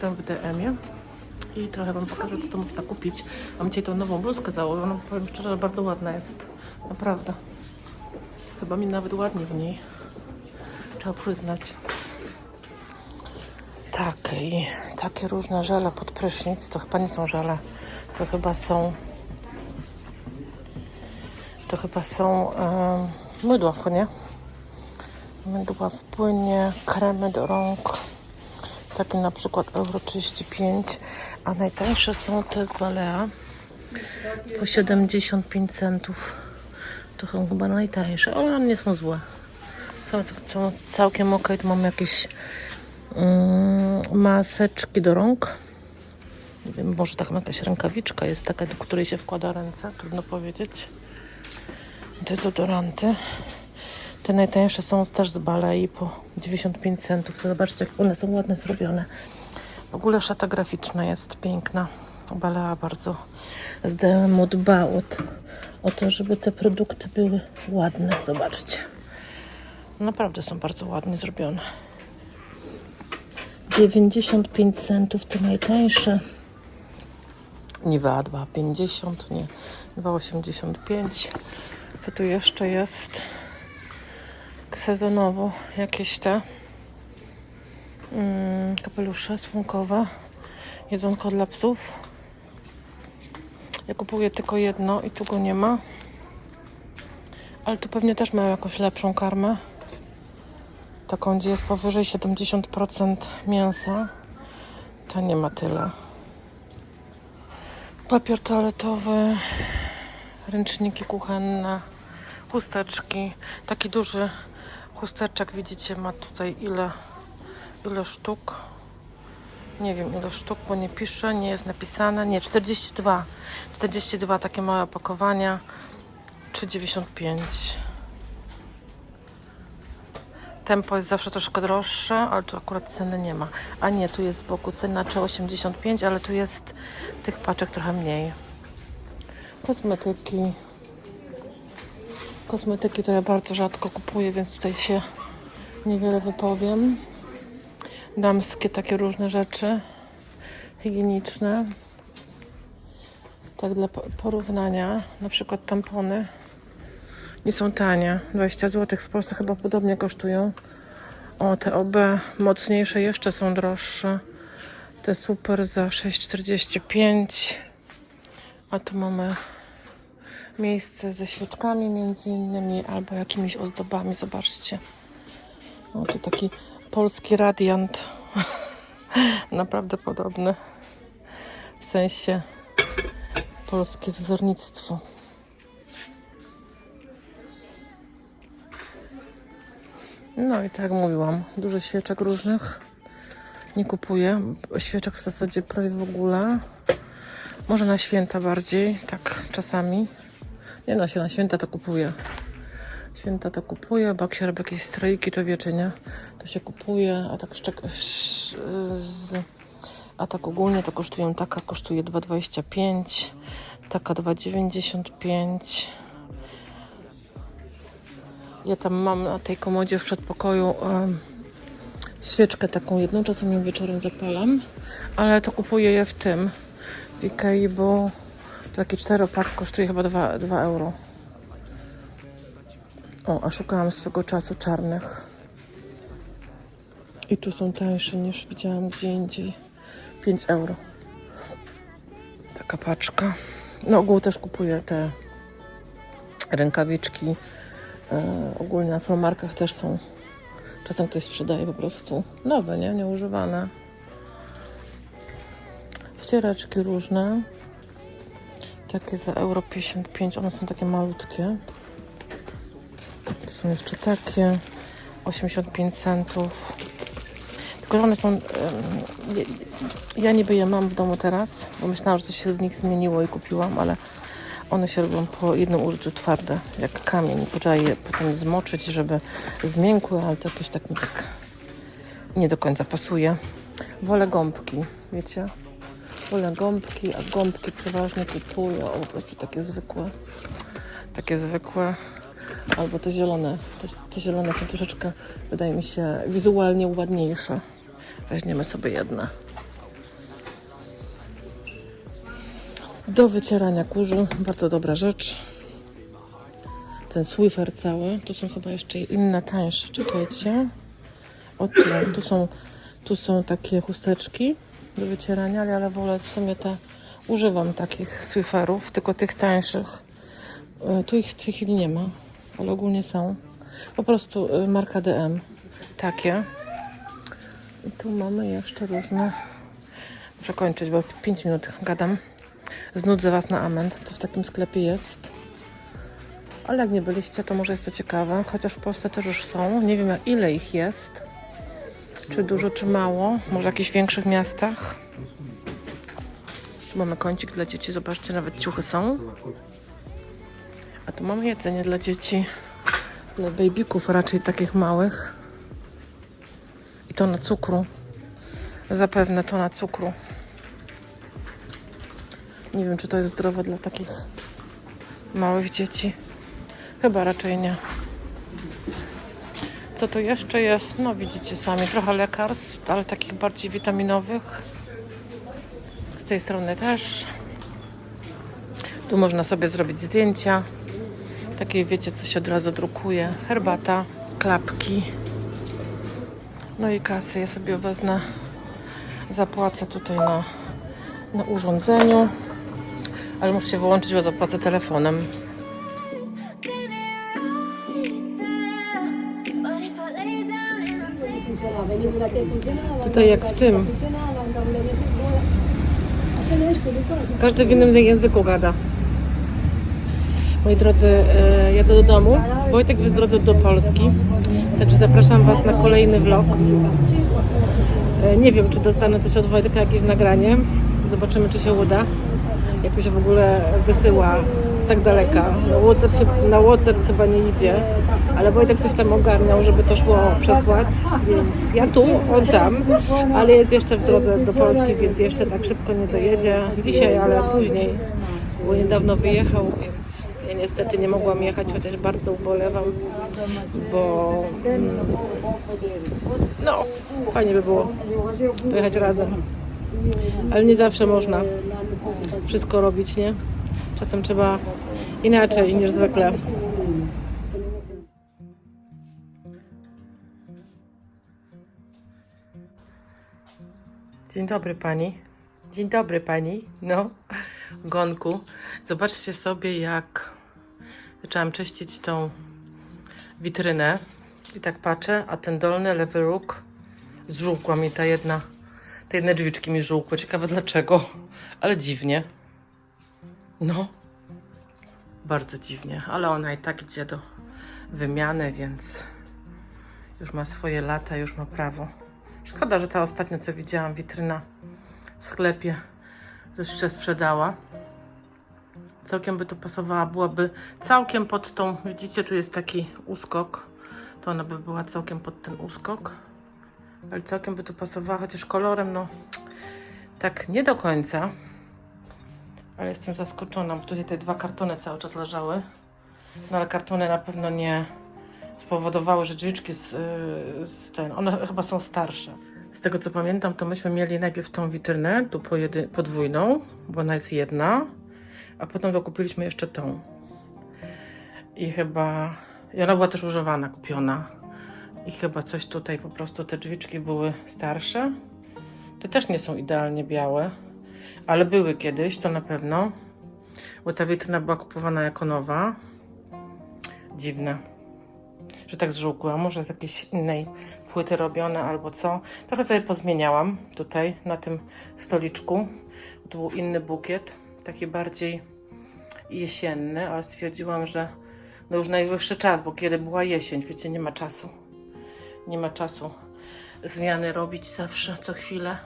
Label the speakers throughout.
Speaker 1: Jestem w DM-ie i trochę wam pokażę, co tu można kupić. Mam dzisiaj tą nową bluzkę założoną. Powiem szczerze, że bardzo ładna jest. Naprawdę. Chyba mi nawet ładnie w niej. Trzeba przyznać. Takie różne żele pod prysznic. To chyba nie są żele. To chyba są mydła w płynie. Mydła w płynie, kremy do rąk. Takie na przykład euro 35, a najtańsze są te z Balea po 75 centów. To są chyba najtańsze, ale one nie są złe. Są całkiem ok. Tu mamy jakieś maseczki do rąk. Nie wiem, może tak jakaś rękawiczka jest taka, do której się wkłada ręce, trudno powiedzieć. Dezodoranty. Te najtańsze są też z Balei po 95 centów. Zobaczcie, jak one są ładne zrobione. W ogóle szata graficzna jest piękna. Balea bardzo z DM-u dba o to, żeby te produkty były ładne. Zobaczcie. Naprawdę są bardzo ładnie zrobione. 95 centów to najtańsze. Nivea 2,50, nie, 2,85. Co tu jeszcze jest? Sezonowo jakieś te kapelusze słonkowe, jedzonko dla psów. Ja kupuję tylko jedno i tu go nie ma, ale tu pewnie też mają jakąś lepszą karmę, taką, gdzie jest powyżej 70% mięsa. To nie ma tyle. Papier toaletowy, ręczniki kuchenne, chusteczki. Taki duży chusteczek, widzicie, ma tutaj ile sztuk. Nie wiem ile sztuk, bo nie pisze, nie jest napisane. Nie, 42. 42 takie małe opakowania. 3,95. Tempo jest zawsze troszkę droższe, ale tu akurat ceny nie ma. A nie, tu jest z boku cena 3,85, ale tu jest tych paczek trochę mniej. Kosmetyki. Kosmetyki to ja bardzo rzadko kupuję, więc tutaj się niewiele wypowiem. Damskie takie różne rzeczy higieniczne. Tak dla porównania, na przykład tampony nie są tanie, 20 zł. W Polsce chyba podobnie kosztują. O, te OB mocniejsze jeszcze są droższe. Te super za 6,45. A tu mamy miejsce ze świeczkami między innymi, albo jakimiś ozdobami, zobaczcie. O, tu taki polski radiant. Naprawdę podobny. W sensie polskie wzornictwo. No i tak jak mówiłam, dużo świeczek różnych. Nie kupuję świeczek w zasadzie prawie w ogóle. Może na święta bardziej, tak czasami. Nie no, się na święta to kupuję. Święta to kupuję, bo jak się robi jakieś stroiki, to wiecie, nie? To się kupuje, a tak ogólnie to kosztują, taka kosztuje 2,25, taka 2,95. Ja tam mam na tej komodzie w przedpokoju świeczkę taką jedną, czasem ją wieczorem zapalam, ale to kupuję je w Ikei, bo taki 4-pak kosztuje chyba 2 euro. O, a szukałam swego czasu czarnych. I tu są tańsze niż widziałam gdzie indziej. 5 euro. Taka paczka. No ogół też kupuję te rękawiczki. Ogólnie na Flomarkach też są. Czasem ktoś sprzedaje po prostu nowe, nie? Nieużywane. Wcieraczki różne. Takie za euro 55. One są takie malutkie. Tu są jeszcze takie. 85 centów. Tylko że one są... Ja niby je mam w domu teraz, bo myślałam, że coś się w nich zmieniło i kupiłam, ale one się robią po jednym użyciu twarde, jak kamień. Trzeba je potem zmoczyć, żeby zmiękły, ale to jakieś tak mi tak nie do końca pasuje. Wolę gąbki, wiecie? Wolę gąbki, a gąbki przeważnie kupuję. O, takie zwykłe. Takie zwykłe. Albo te zielone. Te zielone są troszeczkę, wydaje mi się, wizualnie ładniejsze. Weźmiemy sobie jedne. Do wycierania kurzu, bardzo dobra rzecz. Ten Swiffer cały, tu są chyba jeszcze inne tańsze, czekajcie. O tu są takie chusteczki do wycierania, ale ja wolę w sumie używam takich Swifferów, tylko tych tańszych. Tu ich w tej chwili nie ma, ale ogólnie są. Po prostu marka DM, takie. I tu mamy jeszcze różne. Muszę kończyć, bo 5 minut gadam. Znudzę Was na amen, co w takim sklepie jest. Ale jak nie byliście, to może jest to ciekawe. Chociaż w Polsce też już są. Nie wiem, ile ich jest. Czy dużo, czy mało. Może w jakichś większych miastach. Tu mamy kącik dla dzieci. Zobaczcie, nawet ciuchy są. A tu mamy jedzenie dla dzieci. Dla babyków raczej takich małych. I to na cukru. Zapewne to na cukru. Nie wiem, czy to jest zdrowe dla takich małych dzieci. Chyba raczej nie. Co tu jeszcze jest? No widzicie sami, trochę lekarstw, ale takich bardziej witaminowych. Z tej strony też. Tu można sobie zrobić zdjęcia. Takie wiecie, co się od razu drukuje. Herbata, klapki. No i kasy. Ja sobie wezmę, zapłacę tutaj na urządzeniu. Ale muszę się wyłączyć, bo zapłacę telefonem. Tutaj jak w tym. Każdy w innym języku gada. Moi drodzy, jadę do domu. Wojtek jest w drodze do Polski. Także zapraszam Was na kolejny vlog. Nie wiem, czy dostanę coś od Wojtka, jakieś nagranie. Zobaczymy, czy się uda. Jak to się w ogóle wysyła z tak daleka. Na WhatsApp chyba nie idzie, ale Wojtek coś tam ogarniał, żeby to szło przesłać, więc ja tu, on tam, ale jest jeszcze w drodze do Polski, więc jeszcze tak szybko nie dojedzie dzisiaj, ale później, bo niedawno wyjechał, więc ja niestety nie mogłam jechać, chociaż bardzo ubolewam, bo no, fajnie by było pojechać razem, ale nie zawsze można wszystko robić, nie? Czasem trzeba inaczej niż zwykle. Dzień dobry pani. Dzień dobry pani. No, gonku. Zobaczcie sobie, jak zaczęłam czyścić tą witrynę. I tak patrzę, a ten dolny lewy róg zżółkła mi te jedne drzwiczki mi żółkły. Ciekawe dlaczego, ale dziwnie. No, bardzo dziwnie, ale ona i tak idzie do wymiany, więc już ma swoje lata, już ma prawo. Szkoda, że ta ostatnia, co widziałam, witryna w sklepie, coś się sprzedała. Całkiem by tu pasowała, byłaby całkiem pod tą, widzicie, tu jest taki uskok, to ona by była całkiem pod ten uskok, ale całkiem by tu pasowała, chociaż kolorem, no, tak nie do końca. Ale jestem zaskoczona, bo tutaj te 2 kartony cały czas leżały. No ale kartony na pewno nie spowodowały, że drzwiczki one chyba są starsze. Z tego co pamiętam, to myśmy mieli najpierw tą witrynę, tu podwójną, bo ona jest jedna, a potem dokupiliśmy jeszcze tą. I ona była też używana, kupiona. I chyba coś tutaj, po prostu te drzwiczki były starsze. Te też nie są idealnie białe. Ale były kiedyś, to na pewno, bo ta witryna była kupowana jako nowa. Dziwne, że tak zżółkła. Może z jakiejś innej płyty robione albo co. Trochę sobie pozmieniałam tutaj na tym stoliczku. To był inny bukiet, taki bardziej jesienny, ale stwierdziłam, że no już najwyższy czas, bo kiedy była jesień, wiecie, nie ma czasu. Nie ma czasu zmiany robić zawsze, co chwilę,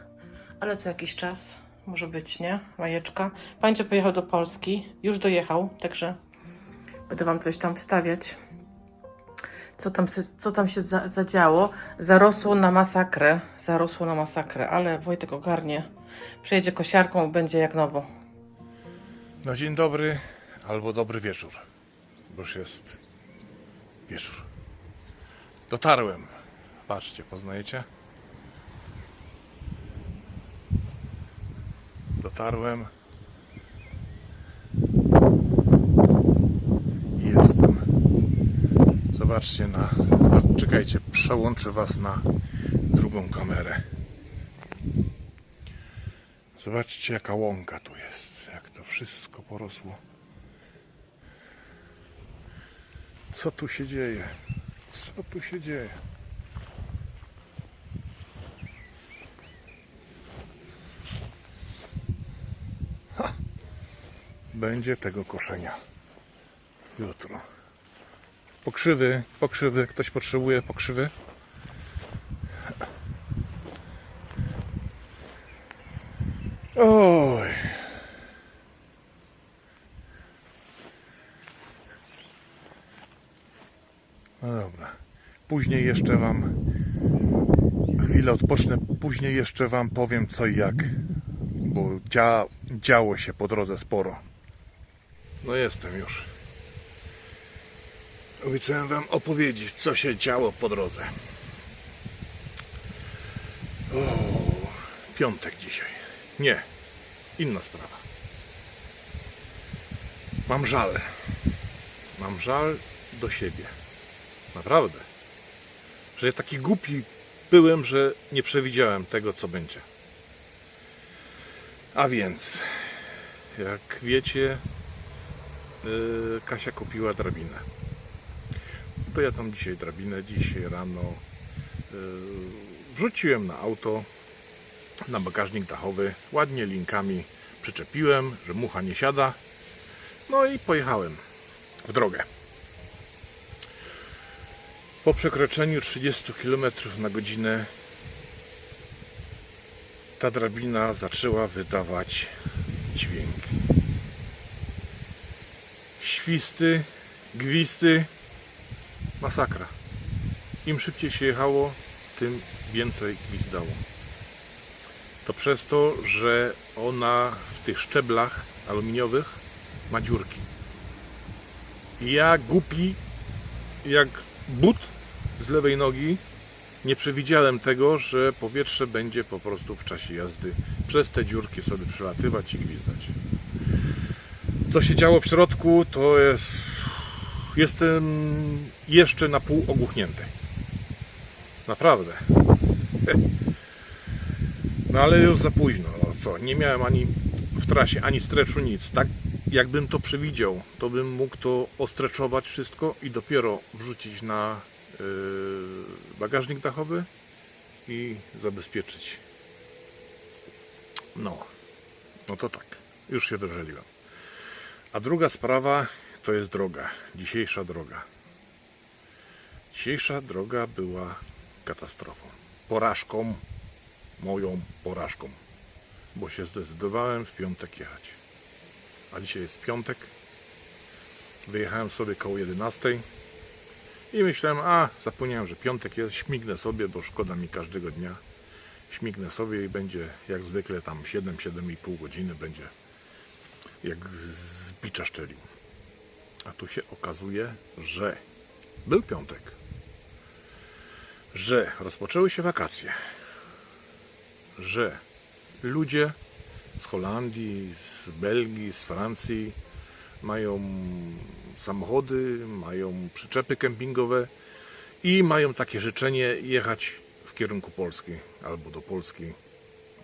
Speaker 1: ale co jakiś czas. Może być, nie? Majeczka. Pańcio pojechał do Polski. Już dojechał, także będę wam coś tam wstawiać. Co tam się zadziało? Zarosło na masakrę. Zarosło na masakrę, ale Wojtek ogarnie. Przyjedzie kosiarką i będzie jak nowo.
Speaker 2: No dzień dobry, albo dobry wieczór. Bo już jest wieczór. Dotarłem. Patrzcie, poznajecie? Dotarłem Zobaczcie na... Czekajcie, przełączę was na drugą kamerę. Zobaczcie, jaka łąka tu jest. Jak to wszystko porosło. Co tu się dzieje? Co tu się dzieje? Ha! Będzie tego koszenia jutro. Pokrzywy. Ktoś potrzebuje pokrzywy? Oj. No dobra. Później jeszcze wam chwilę odpocznę. Później jeszcze wam powiem co i jak. Bo działo się po drodze sporo. No jestem już. Obiecałem wam opowiedzieć, co się działo po drodze. O, piątek dzisiaj. Nie, inna sprawa. Mam żal. Mam żal do siebie. Naprawdę. Że ja taki głupi byłem, że nie przewidziałem tego, co będzie. A więc, jak wiecie, Kasia kupiła drabinę. To ja tam dzisiaj drabinę, dzisiaj rano wrzuciłem na auto, na bagażnik dachowy, ładnie linkami przyczepiłem, że mucha nie siada. No i pojechałem w drogę. Po przekroczeniu 30 km na godzinę ta drabina zaczęła wydawać dźwięki. Świsty, gwisty, masakra. Im szybciej się jechało, tym więcej gwizdało. To przez to, że ona w tych szczeblach aluminiowych ma dziurki. I ja głupi jak but z lewej nogi nie przewidziałem tego, że powietrze będzie po prostu w czasie jazdy przez te dziurki sobie przelatywać i gwizdać. Co się działo w środku, to jest... Jestem jeszcze na pół ogłuchnięty. Naprawdę. No ale już za późno. No co, nie miałem ani w trasie, ani streczu, nic. Tak jakbym to przewidział, to bym mógł to ostreczować wszystko i dopiero wrzucić na bagażnik dachowy i zabezpieczyć. No to tak. Już się wyżeliłem. A druga sprawa to jest droga. Dzisiejsza droga. Dzisiejsza droga była katastrofą. Porażką. Moją porażką. Bo się zdecydowałem w piątek jechać. A dzisiaj jest piątek. Wyjechałem sobie koło 11. I myślałem, zapomniałem, że piątek jest. Śmignę sobie, bo szkoda mi każdego dnia. Śmignę sobie i będzie jak zwykle tam 7,5 godziny będzie jak z bicza szczelił. A tu się okazuje, że był piątek. Że rozpoczęły się wakacje. Że ludzie z Holandii, z Belgii, z Francji mają samochody, mają przyczepy kempingowe i mają takie życzenie jechać w kierunku Polski, albo do Polski,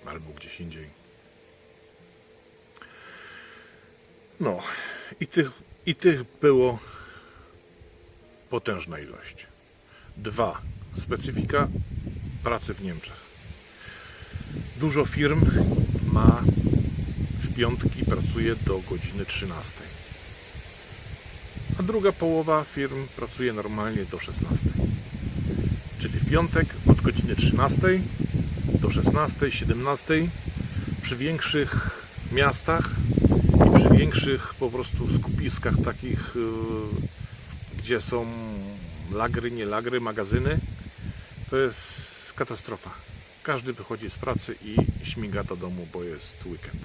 Speaker 2: albo gdzieś indziej. No i tych było potężna ilość. 2. Specyfika pracy w Niemczech. Dużo firm ma w piątki pracuje do godziny 13. A druga połowa firm pracuje normalnie do 16. Czyli w piątek od godziny 13 do 16, 17 przy większych miastach i przy większych po prostu skupiskach takich, gdzie są lagry, nie lagry, magazyny, to jest katastrofa. Każdy wychodzi z pracy i śmiga do domu, bo jest weekend.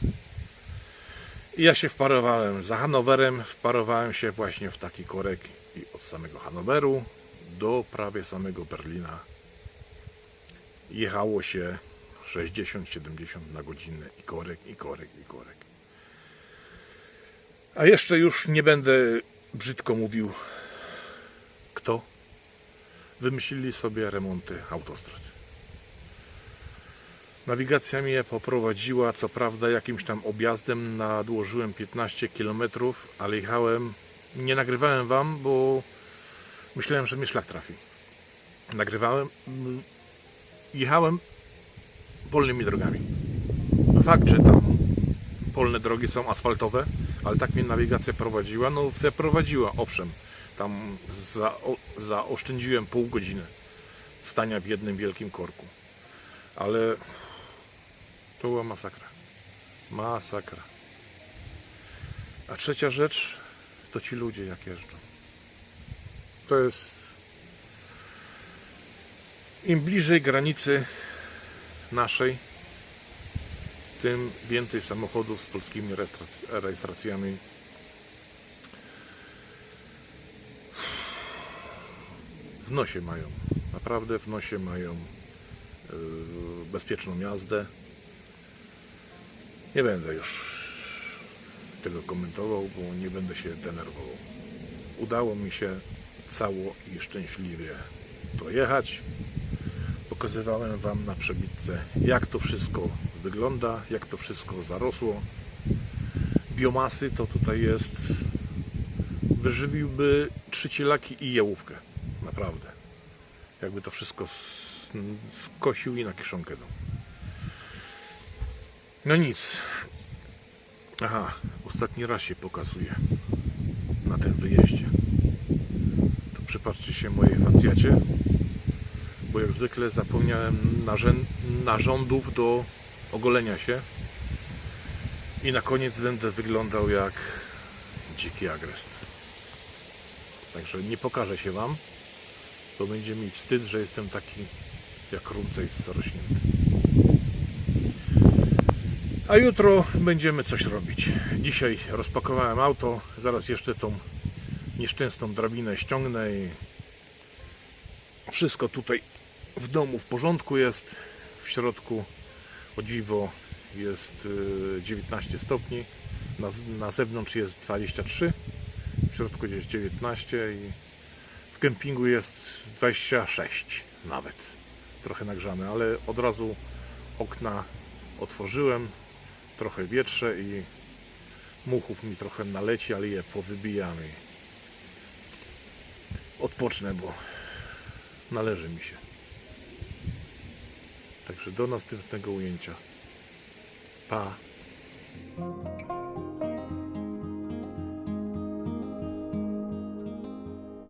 Speaker 2: I ja się wparowałem za Hanowerem, wparowałem się właśnie w taki korek i od samego Hanoweru do prawie samego Berlina jechało się 60-70 na godzinę i korek, i korek, i korek. A jeszcze już nie będę brzydko mówił kto, wymyślili sobie remonty autostrad. Nawigacja mnie poprowadziła, co prawda jakimś tam objazdem, nadłożyłem 15 km, ale jechałem, nie nagrywałem wam, bo myślałem, że mnie szlak trafi. Jechałem polnymi drogami. Fakt, że tam polne drogi są asfaltowe, ale tak mnie nawigacja prowadziła, no wyprowadziła, owszem, tam zaoszczędziłem pół godziny stania w jednym wielkim korku, ale to była masakra. Masakra. A trzecia rzecz to ci ludzie, jak jeżdżą. To jest... Im bliżej granicy naszej, tym więcej samochodów z polskimi rejestracjami. W nosie mają. Naprawdę w nosie mają bezpieczną jazdę. Nie będę już tego komentował, bo nie będę się denerwował. Udało mi się cało i szczęśliwie dojechać. Pokazywałem wam na przebitce, jak to wszystko wygląda, jak to wszystko zarosło. Biomasy to tutaj jest, wyżywiłby 3 cielaki i jałówkę. Naprawdę. Jakby to wszystko skosił i na kiszonkę dał. No nic. Aha, ostatni raz się pokazuje na tym wyjeździe. To przypatrzcie się mojej facjacie, bo jak zwykle zapomniałem narządów do ogolenia się i na koniec będę wyglądał jak dziki agrest. Także nie pokażę się wam, bo będzie mi wstyd, że jestem taki jak runcej zarośnięty. A jutro będziemy coś robić. Dzisiaj rozpakowałem auto, zaraz jeszcze tą nieszczęsną drabinę ściągnę i wszystko tutaj w domu w porządku jest. W środku, o dziwo, jest 19 stopni, na zewnątrz jest 23, w środku jest 19 i w kempingu jest 26 nawet. Trochę nagrzane, ale od razu okna otworzyłem, trochę wietrze i muchów mi trochę naleci, ale je powybijam i odpocznę, bo należy mi się. Także do następnego ujęcia. Pa!